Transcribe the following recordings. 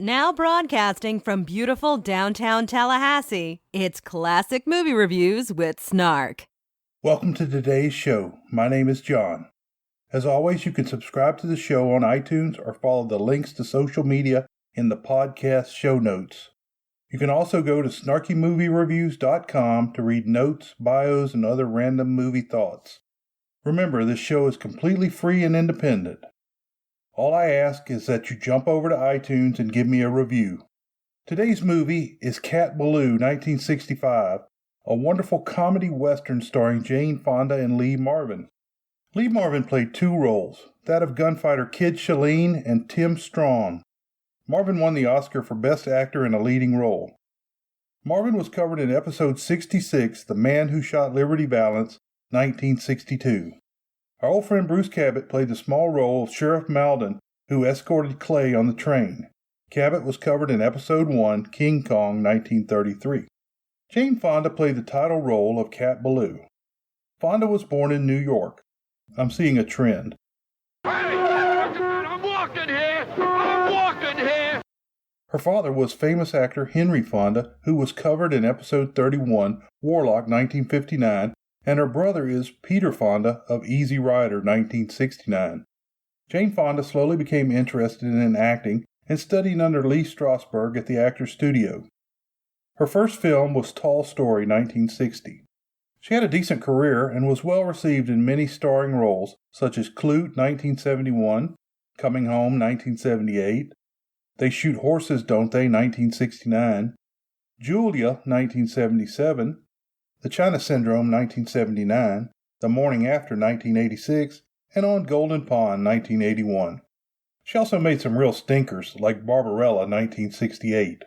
Now broadcasting from beautiful downtown Tallahassee, it's Classic Movie Reviews with Snark. Welcome to today's show. My name is John. As always, you can subscribe to the show on iTunes or follow the links to social media in the podcast show notes. You can also go to snarkymoviereviews.com to read notes, bios, and other random movie thoughts. Remember, this show is completely free and independent. All I ask is that you jump over to iTunes and give me a review. Today's movie is Cat Ballou, 1965, a wonderful comedy western starring Jane Fonda and Lee Marvin. Lee Marvin played two roles, that of gunfighter Kid Shelleen and Tim Strawn. Marvin won the Oscar for Best Actor in a Leading Role. Marvin was covered in episode 66, The Man Who Shot Liberty Valance, 1962. Our old friend Bruce Cabot played the small role of Sheriff Malden, who escorted Clay on the train. Cabot was covered in Episode 1, King Kong, 1933. Jane Fonda played the title role of Cat Ballou. Fonda was born in New York. I'm seeing a trend. Hey, I'm walking here! Her father was famous actor Henry Fonda, who was covered in Episode 31, Warlock, 1959, and her brother is Peter Fonda of Easy Rider, 1969. Jane Fonda slowly became interested in acting and studied under Lee Strasberg at the Actors Studio. Her first film was Tall Story, 1960. She had a decent career and was well received in many starring roles, such as Clute, 1971, Coming Home, 1978, They Shoot Horses, Don't They, 1969, Julia, 1977, The China Syndrome, 1979, The Morning After, 1986, and On Golden Pond, 1981. She also made some real stinkers, like Barbarella, 1968.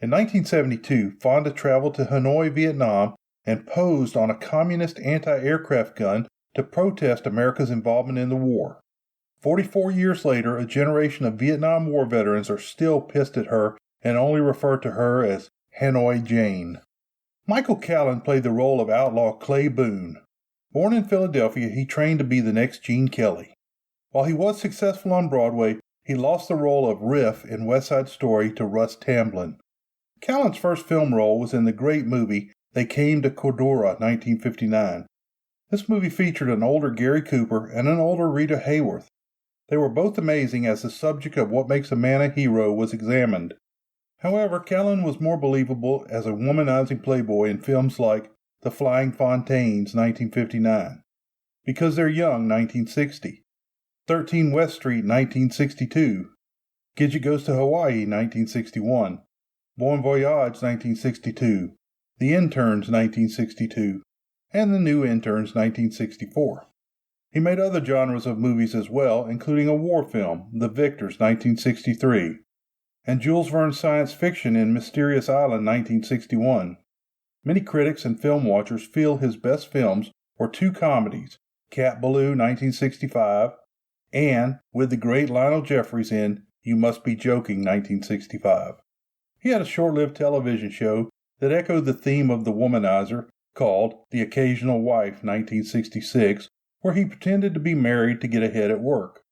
In 1972, Fonda traveled to Hanoi, Vietnam, and posed on a communist anti-aircraft gun to protest America's involvement in the war. 44 years later, a generation of Vietnam War veterans are still pissed at her and only refer to her as Hanoi Jane. Michael Callan played the role of outlaw Clay Boone. Born in Philadelphia, he trained to be the next Gene Kelly. While he was successful on Broadway, he lost the role of Riff in West Side Story to Russ Tamblyn. Callan's first film role was in the great movie They Came to Cordura, 1959. This movie featured an older Gary Cooper and an older Rita Hayworth. They were both amazing as the subject of what makes a man a hero was examined. However, Callan was more believable as a womanizing playboy in films like The Flying Fontaines, 1959, Because They're Young, 1960, 13 West Street, 1962, Gidget Goes to Hawaii, 1961, Bon Voyage, 1962, The Interns, 1962, and The New Interns, 1964. He made other genres of movies as well, including a war film, The Victors, 1963, and Jules Verne's science fiction in Mysterious Island, 1961. Many critics and film watchers feel his best films were two comedies, Cat Ballou, 1965, and, with the great Lionel Jeffries in You Must Be Joking, 1965. He had a short-lived television show that echoed the theme of The Womanizer, called The Occasional Wife, 1966, where he pretended to be married to get ahead at work.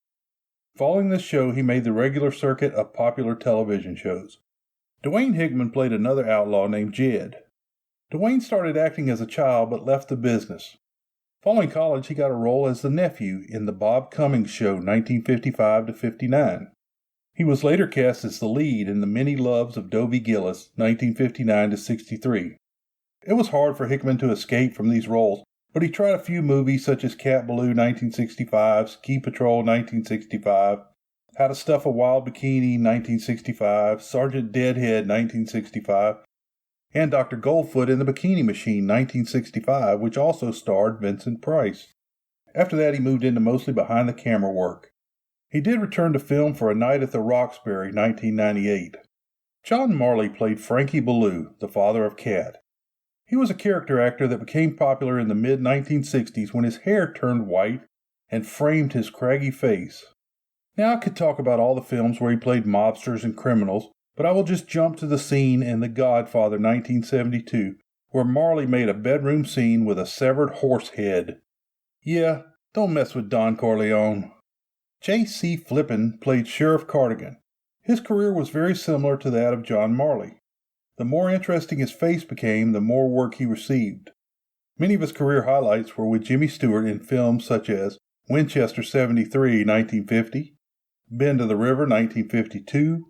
Following this show, he made the regular circuit of popular television shows. Dwayne Hickman played another outlaw named Jed. Dwayne started acting as a child but left the business. Following college, he got a role as the nephew in The Bob Cummings Show, 1955-59. He was later cast as the lead in The Many Loves of Dovey Gillis, 1959-63. It was hard for Hickman to escape from these roles, but he tried a few movies such as Cat Ballou, 1965, Ski Patrol, 1965, How to Stuff a Wild Bikini, 1965, Sergeant Deadhead, 1965, and Dr. Goldfoot in the Bikini Machine, 1965, which also starred Vincent Price. After that, he moved into mostly behind-the-camera work. He did return to film for A Night at the Roxbury, 1998. John Marley played Frankie Ballou, the father of Cat. He was a character actor that became popular in the mid-1960s when his hair turned white and framed his craggy face. Now I could talk about all the films where he played mobsters and criminals, but I will just jump to the scene in The Godfather, 1972, where Marley made a bedroom scene with a severed horse head. Yeah, don't mess with Don Corleone. J.C. Flippin played Sheriff Cardigan. His career was very similar to that of John Marley. The more interesting his face became, the more work he received. Many of his career highlights were with Jimmy Stewart in films such as Winchester 73, 1950, Bend of the River, 1952,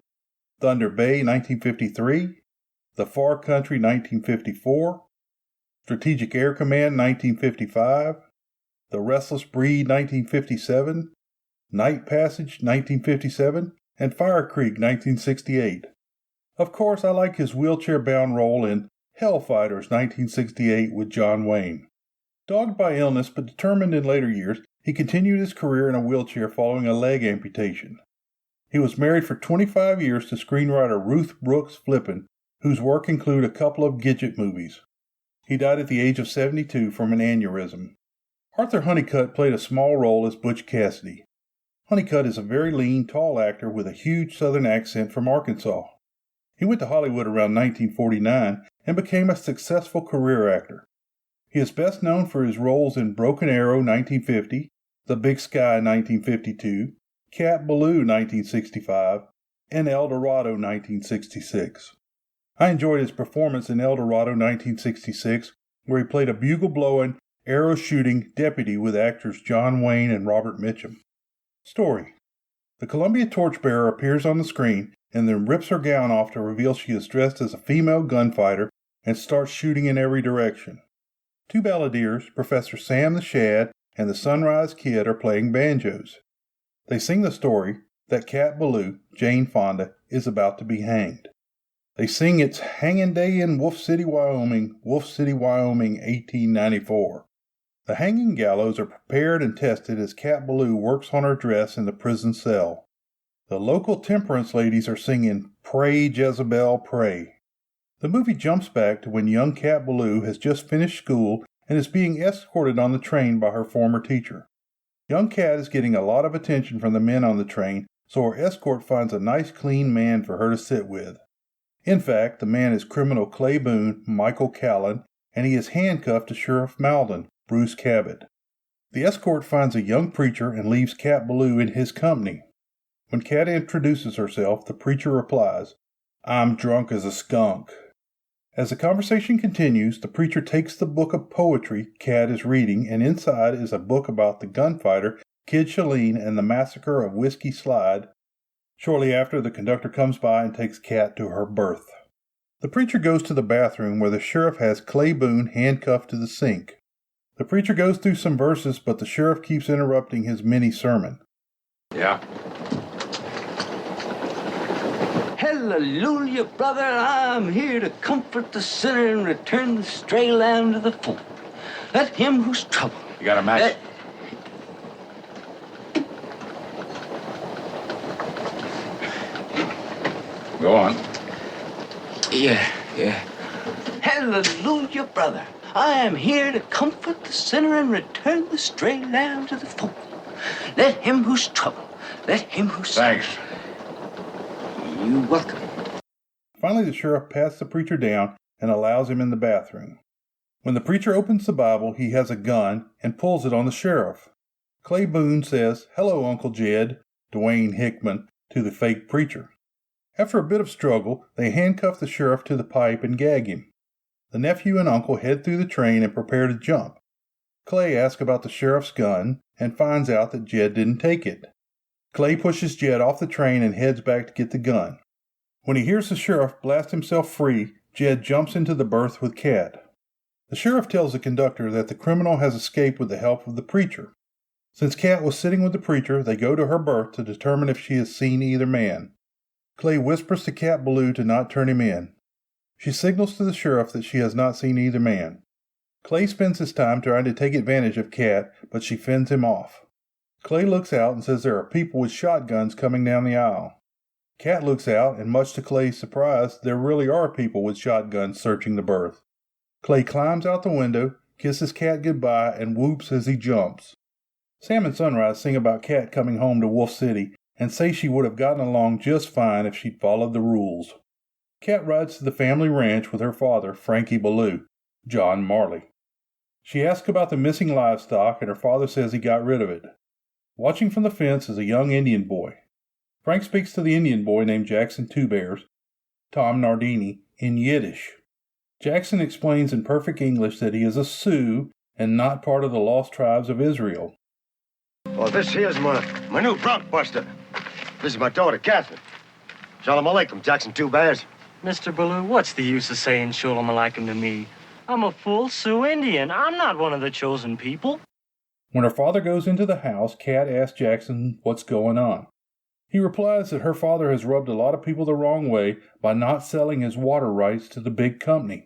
Thunder Bay, 1953, The Far Country, 1954, Strategic Air Command, 1955, The Restless Breed, 1957, Night Passage, 1957, and Fire Creek, 1968. Of course, I like his wheelchair-bound role in Hellfighters, 1968, with John Wayne. Dogged by illness but determined in later years, he continued his career in a wheelchair following a leg amputation. He was married for 25 years to screenwriter Ruth Brooks Flippin, whose work include a couple of Gidget movies. He died at the age of 72 from an aneurysm. Arthur Honeycutt played a small role as Butch Cassidy. Honeycutt is a very lean, tall actor with a huge Southern accent from Arkansas. He went to Hollywood around 1949 and became a successful career actor. He is best known for his roles in Broken Arrow 1950, The Big Sky 1952, Cat Ballou 1965, and El Dorado 1966. I enjoyed his performance in El Dorado 1966, where he played a bugle-blowing, arrow-shooting deputy with actors John Wayne and Robert Mitchum. Story: the Columbia torchbearer appears on the screen and then rips her gown off to reveal she is dressed as a female gunfighter and starts shooting in every direction. Two balladeers, Professor Sam the Shad and the Sunrise Kid, are playing banjos. They sing the story that Cat Ballou, Jane Fonda, is about to be hanged. They sing It's Hanging Day in Wolf City, Wyoming, 1894. The hanging gallows are prepared and tested as Cat Ballou works on her dress in the prison cell. The local temperance ladies are singing Pray, Jezebel, Pray. The movie jumps back to when young Cat Ballou has just finished school and is being escorted on the train by her former teacher. Young Cat is getting a lot of attention from the men on the train, so her escort finds a nice clean man for her to sit with. In fact, the man is criminal Clay Boone, Michael Callan, and he is handcuffed to Sheriff Malden, Bruce Cabot. The escort finds a young preacher and leaves Cat Ballou in his company. When Cat introduces herself, the preacher replies, "I'm drunk as a skunk." As the conversation continues, the preacher takes the book of poetry Cat is reading, and inside is a book about the gunfighter Kid Shelleen and the massacre of Whiskey Slide. Shortly after, the conductor comes by and takes Cat to her berth. The preacher goes to the bathroom where the sheriff has Clay Boone handcuffed to the sink. The preacher goes through some verses, but the sheriff keeps interrupting his mini-sermon. Yeah. Hallelujah, brother, I'm here to comfort the sinner and return the stray lamb to the fold. Let him who's troubled. You got a match? Go on. Yeah. Hallelujah, brother. I am here to comfort the sinner and return the stray lamb to the fold. Let him who's troubled. Let him who's... Thanks. You're welcome. Finally, the sheriff pats the preacher down and allows him in the bathroom. When the preacher opens the Bible, he has a gun and pulls it on the sheriff. Clay Boone says, "Hello, Uncle Jed," Dwayne Hickman, to the fake preacher. After a bit of struggle, they handcuff the sheriff to the pipe and gag him. The nephew and uncle head through the train and prepare to jump. Clay asks about the sheriff's gun and finds out that Jed didn't take it. Clay pushes Jed off the train and heads back to get the gun. When he hears the sheriff blast himself free, Jed jumps into the berth with Cat. The sheriff tells the conductor that the criminal has escaped with the help of the preacher. Since Cat was sitting with the preacher, they go to her berth to determine if she has seen either man. Clay whispers to Cat Ballou to not turn him in. She signals to the sheriff that she has not seen either man. Clay spends his time trying to take advantage of Cat, but she fends him off. Clay looks out and says there are people with shotguns coming down the aisle. Cat looks out, and much to Clay's surprise, there really are people with shotguns searching the berth. Clay climbs out the window, kisses Cat goodbye, and whoops as he jumps. Sam and Sunrise sing about Cat coming home to Wolf City and say she would have gotten along just fine if she'd followed the rules. Cat rides to the family ranch with her father, Frankie Ballou, John Marley. She asks about the missing livestock, and her father says he got rid of it. Watching from the fence is a young Indian boy. Frank speaks to the Indian boy named Jackson Two Bears, Tom Nardini, in Yiddish. Jackson explains in perfect English that he is a Sioux and not part of the lost tribes of Israel. Well, this here's my new bronc buster. This is my daughter, Catherine. Shalom Aleichem, Jackson Two Bears. Mr. Ballou, what's the use of saying Shalom Aleichem to me? I'm a full Sioux Indian. I'm not one of the chosen people. When her father goes into the house, Cat asks Jackson what's going on. He replies that her father has rubbed a lot of people the wrong way by not selling his water rights to the big company.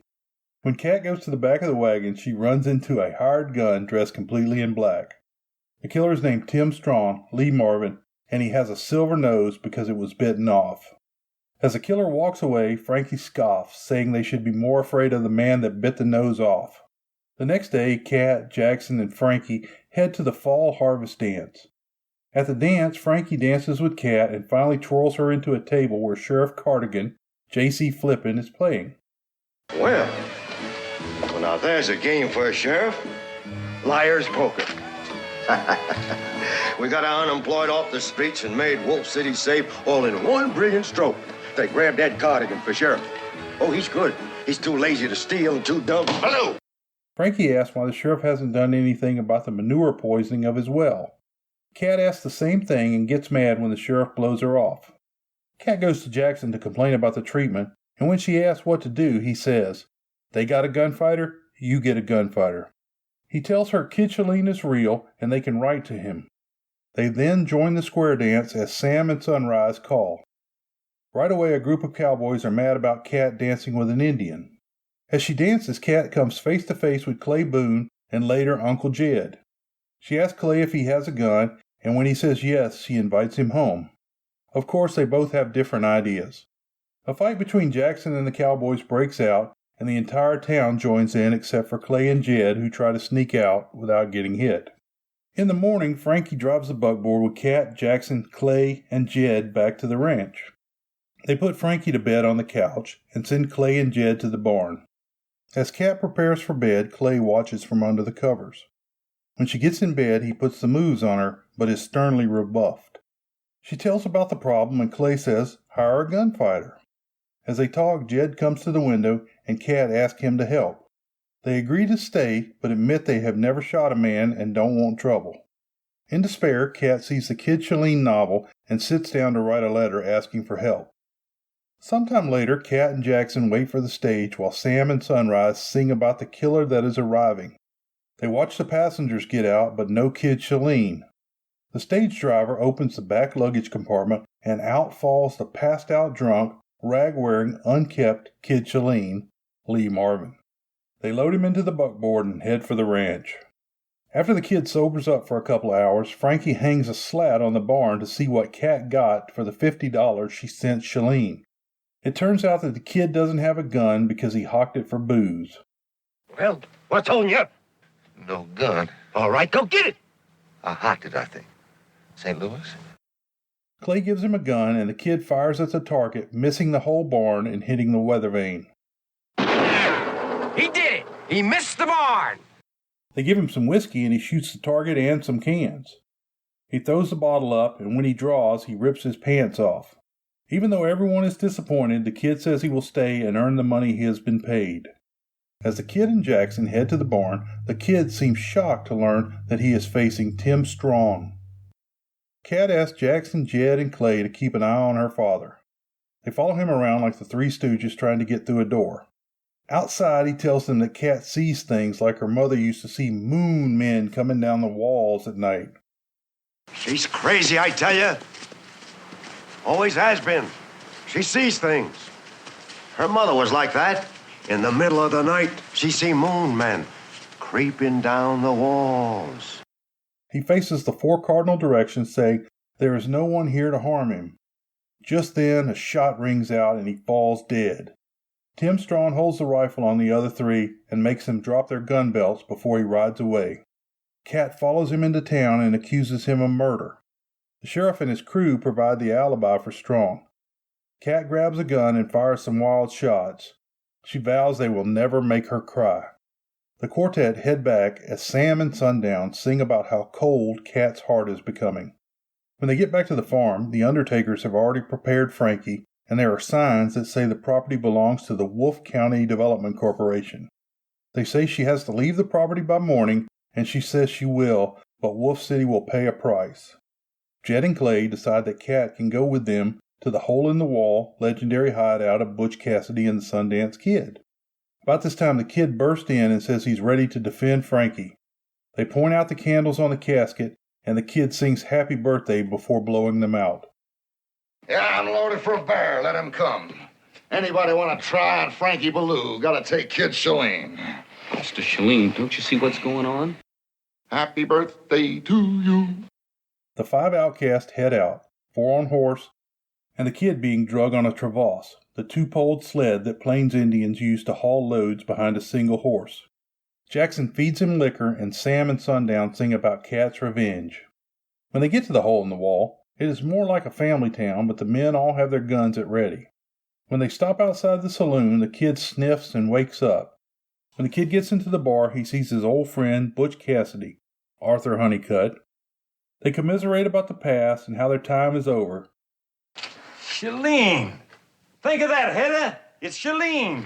When Cat goes to the back of the wagon, she runs into a hired gun dressed completely in black. The killer is named Tim Strawn, Lee Marvin, and he has a silver nose because it was bitten off. As the killer walks away, Frankie scoffs, saying they should be more afraid of the man that bit the nose off. The next day, Cat, Jackson, and Frankie head to the fall harvest dance. At the dance, Frankie dances with Cat and finally twirls her into a table where Sheriff Cardigan, J.C. Flippin, is playing. Well, now there's a game for a sheriff. Liar's poker. We got our unemployed off the streets and made Wolf City safe all in one brilliant stroke. They grabbed Ed Cardigan for sheriff. Oh, he's good. He's too lazy to steal and too dumb. Hello! Frankie asks why the sheriff hasn't done anything about the manure poisoning of his well. Cat asks the same thing and gets mad when the sheriff blows her off. Cat goes to Jackson to complain about the treatment, and when she asks what to do, he says, "They got a gunfighter, you get a gunfighter." He tells her Kid Shelleen is real and they can write to him. They then join the square dance as Sam and Sunrise call. Right away, a group of cowboys are mad about Cat dancing with an Indian. As she dances, Cat comes face to face with Clay Boone and later Uncle Jed. She asks Clay if he has a gun, and when he says yes, she invites him home. Of course, they both have different ideas. A fight between Jackson and the cowboys breaks out, and the entire town joins in except for Clay and Jed, who try to sneak out without getting hit. In the morning, Frankie drives the buckboard with Cat, Jackson, Clay, and Jed back to the ranch. They put Frankie to bed on the couch and send Clay and Jed to the barn. As Cat prepares for bed, Clay watches from under the covers. When she gets in bed, he puts the moves on her, but is sternly rebuffed. She tells about the problem, and Clay says, "Hire a gunfighter." As they talk, Jed comes to the window, and Cat asks him to help. They agree to stay, but admit they have never shot a man and don't want trouble. In despair, Cat sees the Kid Shelleen novel and sits down to write a letter asking for help. Sometime later, Cat and Jackson wait for the stage while Sam and Sunrise sing about the killer that is arriving. They watch the passengers get out, but no Kid Shelleen. The stage driver opens the back luggage compartment, and out falls the passed-out drunk, rag-wearing, unkempt Kid Shelleen, Lee Marvin. They load him into the buckboard and head for the ranch. After the kid sobers up for a couple hours, Frankie hangs a slat on the barn to see what Cat got for the $50 she sent Shelleen. It turns out that the kid doesn't have a gun because he hocked it for booze. Well, what's holding you up? No gun. All right, go get it. I hocked it, I think. St. Louis? Clay gives him a gun, and the kid fires at the target, missing the whole barn and hitting the weather vane. He did it. He missed the barn. They give him some whiskey, and he shoots the target and some cans. He throws the bottle up, and when he draws, he rips his pants off. Even though everyone is disappointed, the kid says he will stay and earn the money he has been paid. As the kid and Jackson head to the barn, the kid seems shocked to learn that he is facing Tim Strawn. Cat asks Jackson, Jed, and Clay to keep an eye on her father. They follow him around like the Three Stooges trying to get through a door. Outside, he tells them that Cat sees things like her mother used to see moon men coming down the walls at night. She's crazy, I tell you. Always has been. She sees things. Her mother was like that. In the middle of the night, she see moon men creeping down the walls. He faces the 4 cardinal directions, saying there is no one here to harm him. Just then, a shot rings out and he falls dead. Tim Strawn holds the rifle on the other 3 and makes them drop their gun belts before he rides away. Cat follows him into town and accuses him of murder. The sheriff and his crew provide the alibi for Strawn. Cat grabs a gun and fires some wild shots. She vows they will never make her cry. The quartet head back as Sam and Sundown sing about how cold Cat's heart is becoming. When they get back to the farm, the undertakers have already prepared Frankie, and there are signs that say the property belongs to the Wolfe County Development Corporation. They say she has to leave the property by morning, and she says she will, but Wolf City will pay a price. Jed and Clay decide that Cat can go with them to the hole-in-the-wall, legendary hideout of Butch Cassidy and the Sundance Kid. About this time, the Kid bursts in and says he's ready to defend Frankie. They point out the candles on the casket, and the Kid sings Happy Birthday before blowing them out. Yeah, I'm loaded for a bear. Let him come. Anybody want to try on Frankie Ballou, gotta take Kid Shelleen. Mr. Shelleen, don't you see what's going on? Happy birthday to you. The 5 outcasts head out, 4 on horse, and the Kid being drug on a travois, the 2-poled sled that Plains Indians use to haul loads behind a single horse. Jackson feeds him liquor, and Sam and Sundown sing about Cat's revenge. When they get to the hole-in-the-wall, it is more like a family town, but the men all have their guns at ready. When they stop outside the saloon, the Kid sniffs and wakes up. When the Kid gets into the bar, he sees his old friend, Butch Cassidy, Arthur Honeycutt. They commiserate about the past and how their time is over. Shelleen! Think of that, Hedda! It's Shelleen!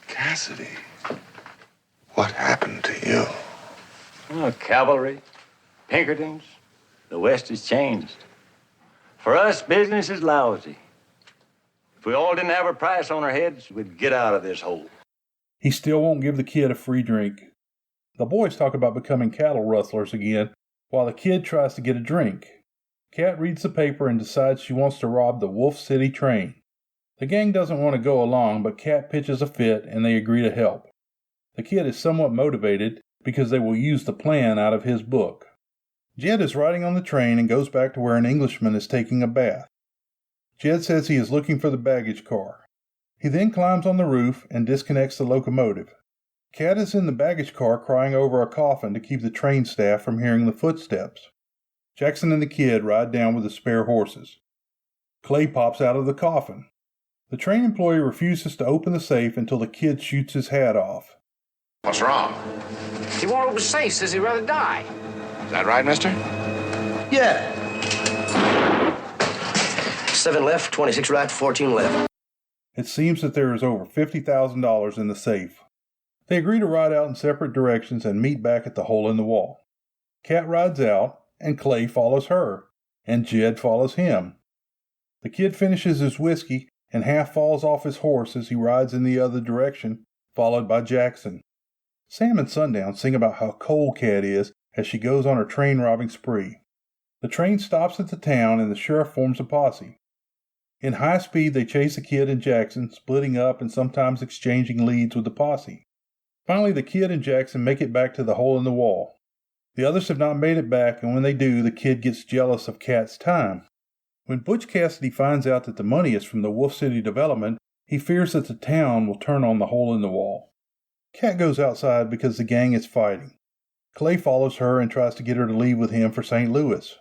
Cassidy, what happened to you? Oh, cavalry, Pinkertons. The West has changed. For us, business is lousy. If we all didn't have a price on our heads, we'd get out of this hole. He still won't give the Kid a free drink. The boys talk about becoming cattle rustlers again, while the Kid tries to get a drink. Cat reads the paper and decides she wants to rob the Wolf City train. The gang doesn't want to go along, but Cat pitches a fit and they agree to help. The Kid is somewhat motivated because they will use the plan out of his book. Jed is riding on the train and goes back to where an Englishman is taking a bath. Jed says he is looking for the baggage car. He then climbs on the roof and disconnects the locomotive. Cat is in the baggage car crying over a coffin to keep the train staff from hearing the footsteps. Jackson and the Kid ride down with the spare horses. Clay pops out of the coffin. The train employee refuses to open the safe until the Kid shoots his hat off. What's wrong? He won't open the safe, says he'd rather die. Is that right, mister? Yeah. 7 left, 26 right, 14 left. It seems that there is over $50,000 in the safe. They agree to ride out in separate directions and meet back at the hole-in-the-wall. Cat rides out, and Clay follows her, and Jed follows him. The Kid finishes his whiskey and half falls off his horse as he rides in the other direction, followed by Jackson. Sam and Sundown sing about how cold Cat is as she goes on her train-robbing spree. The train stops at the town and the sheriff forms a posse. In high speed, they chase the Kid and Jackson, splitting up and sometimes exchanging leads with the posse. Finally, the Kid and Jackson make it back to the hole-in-the-wall. The others have not made it back, and when they do, the Kid gets jealous of Cat's time. When Butch Cassidy finds out that the money is from the Wolf City development, he fears that the town will turn on the hole-in-the-wall. Cat goes outside because the gang is fighting. Clay follows her and tries to get her to leave with him for St. Louis.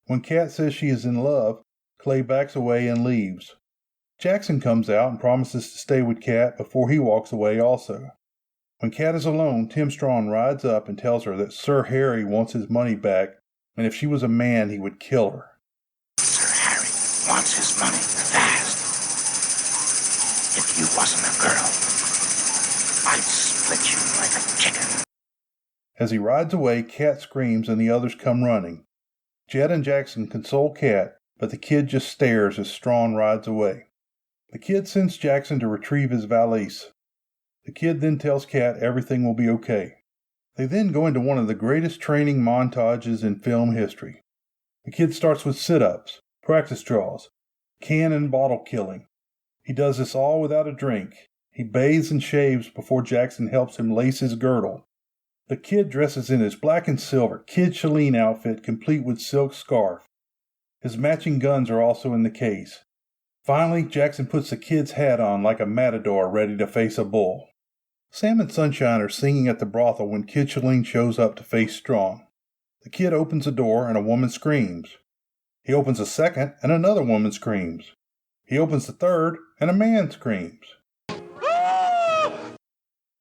When Cat says she is in love, Clay backs away and leaves. Jackson comes out and promises to stay with Cat before he walks away also. When Cat is alone, Tim Strawn rides up and tells her that Sir Harry wants his money back, and if she was a man, he would kill her. Sir Harry wants his money fast. If you wasn't a girl, I'd split you like a chicken. As he rides away, Cat screams and the others come running. Jed and Jackson console Cat, but the Kid just stares as Strawn rides away. The Kid sends Jackson to retrieve his valise. The Kid then tells Cat everything will be okay. They then go into one of the greatest training montages in film history. The Kid starts with sit-ups, practice draws, can and bottle killing. He does this all without a drink. He bathes and shaves before Jackson helps him lace his girdle. The Kid dresses in his black and silver Kid Shelleen outfit complete with silk scarf. His matching guns are also in the case. Finally, Jackson puts the Kid's hat on like a matador ready to face a bull. Sam and Sunshine are singing at the brothel when Kid Shelleen shows up to face Strawn. The Kid opens a door and a woman screams. He opens a second and another woman screams. He opens the third and a man screams.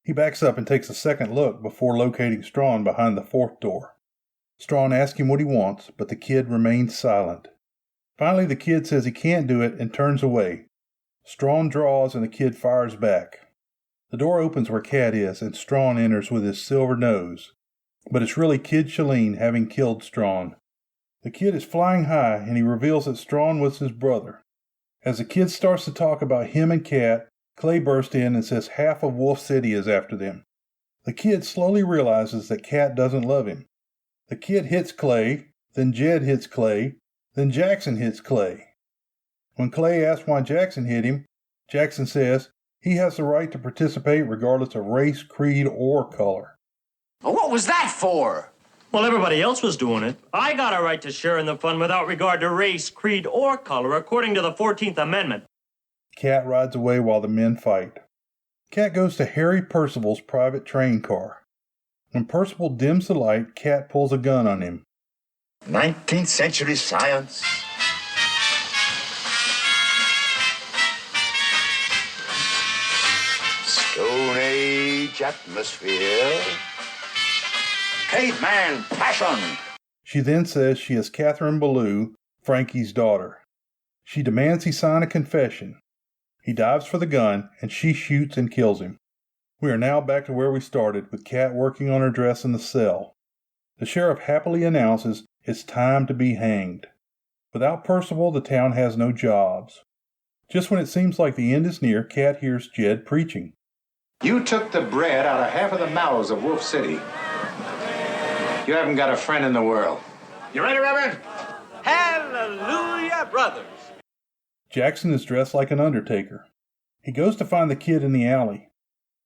He backs up and takes a second look before locating Strawn behind the fourth door. Strawn asks him what he wants, but the kid remains silent. Finally, the kid says he can't do it and turns away. Strawn draws and the kid fires back. The door opens where Cat is, and Strawn enters with his silver nose. But it's really Kid Shelleen having killed Strawn. The kid is flying high, and he reveals that Strawn was his brother. As the kid starts to talk about him and Cat, Clay bursts in and says half of Wolf City is after them. The kid slowly realizes that Cat doesn't love him. The kid hits Clay, then Jed hits Clay, then Jackson hits Clay. When Clay asks why Jackson hit him, Jackson says he has the right to participate regardless of race, creed, or color. Well, what was that for? Well, everybody else was doing it. I got a right to share in the fun without regard to race, creed, or color, according to the 14th Amendment. Cat rides away while the men fight. Cat goes to Harry Percival's private train car. When Percival dims the light, Cat pulls a gun on him. 19th century science. Stone Age atmosphere. Caveman passion. She then says she is Catherine Ballou, Frankie's daughter. She demands he sign a confession. He dives for the gun, and she shoots and kills him. We are now back to where we started, with Cat working on her dress in the cell. The sheriff happily announces it's time to be hanged. Without Percival, the town has no jobs. Just when it seems like the end is near, Cat hears Jed preaching. You took the bread out of half of the mallows of Wolf City. You haven't got a friend in the world. You ready, Reverend? Hallelujah, brothers! Jackson is dressed like an undertaker. He goes to find the kid in the alley.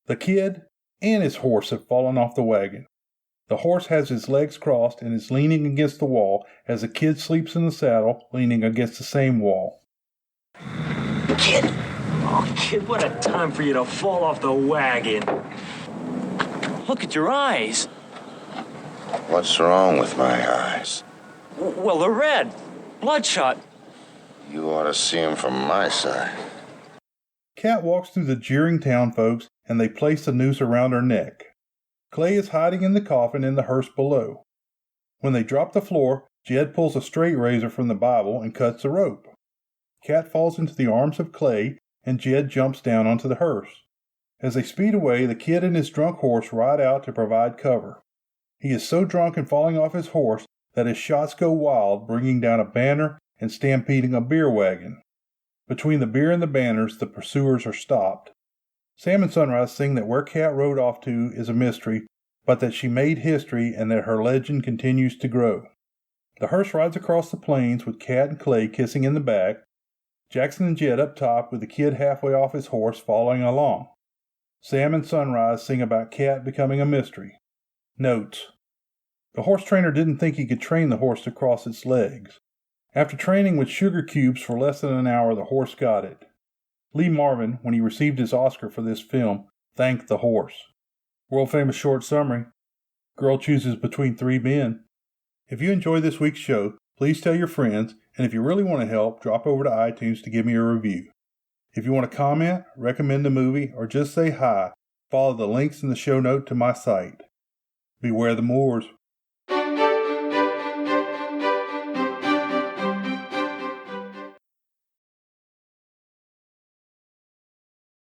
The kid and his horse have fallen off the wagon. The horse has his legs crossed and is leaning against the wall as the kid sleeps in the saddle, leaning against the same wall. Kid! Oh, kid, what a time for you to fall off the wagon. Look at your eyes. What's wrong with my eyes? Well, they're red. Bloodshot. You ought to see them from my side. Cat walks through the jeering town folks, and they place the noose around her neck. Clay is hiding in the coffin in the hearse below. When they drop the floor, Jed pulls a straight razor from the Bible and cuts the rope. Cat falls into the arms of Clay, and Jed jumps down onto the hearse. As they speed away, the kid and his drunk horse ride out to provide cover. He is so drunk and falling off his horse that his shots go wild, bringing down a banner and stampeding a beer wagon. Between the beer and the banners, the pursuers are stopped. Sam and Sunrise sing that where Cat rode off to is a mystery, but that she made history and that her legend continues to grow. The hearse rides across the plains with Cat and Clay kissing in the back, Jackson and Jed up top with the kid halfway off his horse following along. Sam and Sunrise sing about Cat becoming a mystery. Notes: the horse trainer didn't think he could train the horse to cross its legs. After training with sugar cubes for less than an hour, the horse got it. Lee Marvin, when he received his Oscar for this film, thanked the horse. World-famous short summary: girl chooses between 3 men. If you enjoyed this week's show, please tell your friends, and if you really want to help, drop over to iTunes to give me a review. If you want to comment, recommend a movie, or just say hi, follow the links in the show note to my site. Beware the Moors.